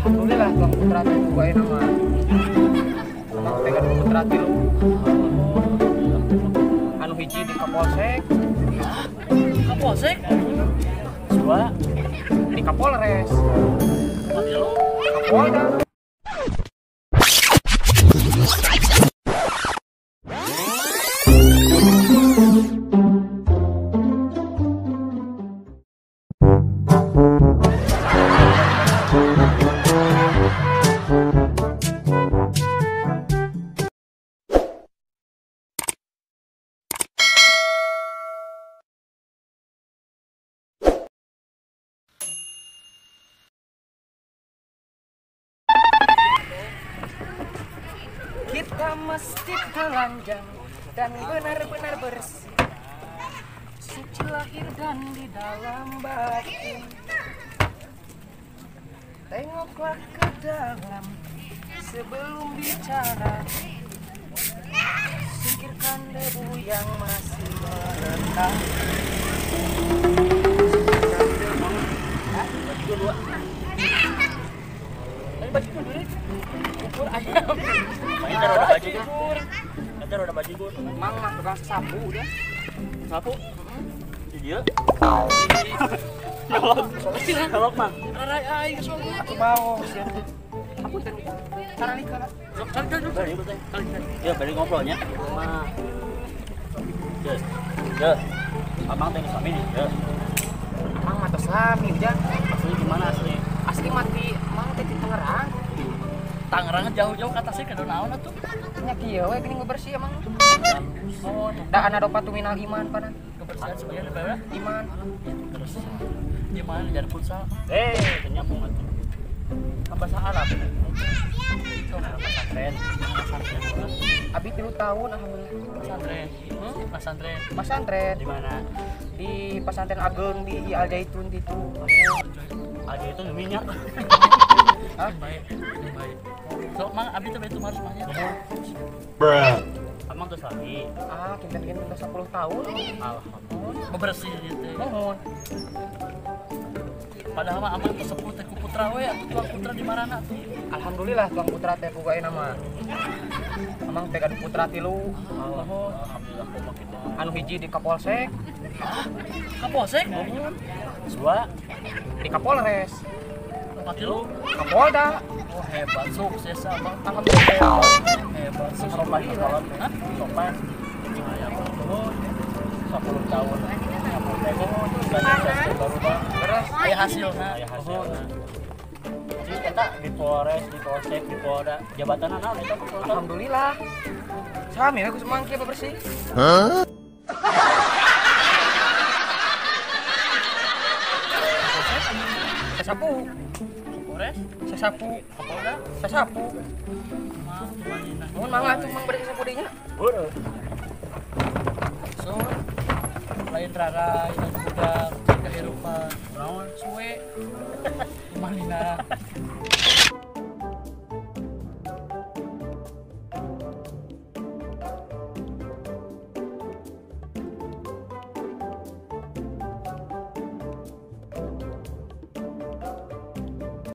Alhamdulillah Bang Putra teh bukain nama. Emang pegang Putra teh lu. Anu hiji di Kapolsek. Kapolsek? Dua di Kapolres. Kapolda. Kita mesti telanjang dan benar-benar bersih, suci lahir dan di dalam batin. Tengoklah ke dalam sebelum bicara, singkirkan debu yang masih merendah. Baju dulu, ukur ayam. Kita udah baju gur. Kita udah baju gur. Mang mah tukang sapu udah. Sapu? Di dia? Kalau mah. Arai aing soalnya. Aku mau sih. Aku tadi karena nikah. Ya, balik ngobrolnya. Mah. Ya. Abang teh suami nih. Ya. Mang mata Islami hujan. Asli gimana asli? Asli mati mang teh di Tangerang. Tangerang jauh-jauh ke atasnya ke naon atuh? Nya kieu we geuning bebersih emang. Oh, Da ana dopatu minal iman panan. kebersihan sebagian apa? Iman. Terus gimana jadi futsal? Nyambung atuh. Kan bahasa Arab. So, pesantren. Abi 3 tahun alhamdulillah. Pesantren. Pesantren. Pesantren Di mana? di Pesantren Ageng di Al Zaitun itu. Ada itu minyak. Hah? Baik. So, mang abi tuh itu harus banyak. Amang tuh lagi. Kinten-kinten udah 10 tahun. Alhamdulillah. Bebersih gitu. Mohon. Padahal mah amang tuh sepuh teh ku putra we atuh tuang putra di marana tuh. Alhamdulillah Tuang Putra teh bukain nama. Emang teh gaduh putra tilu. Alhamdulillah kok gitu. Anu hiji di Kapolsek, Kapolsek? Dua. di Kapolres, Tempat lu? Kapolda. Oh hebat, sukses abang. Alhamdulillah. Hebat, sopan sopan. Hah? Sopan. Saya baru 10 tahun. Kamu tengok banyak baru dah. Beres. Aya hasilna. Jadi kita di Polres, di Polsek, di Polda, jabatan naon eta Polda? Alhamdulillah. Sami we ku semangki bebersih. Sasapu, Polres, sasapu, Polda, sasapu. mah manina. Mun mangga tuh mang beri sasapu dinya. Heeh. So, lain rara yang budak kehidupan naon suwe manina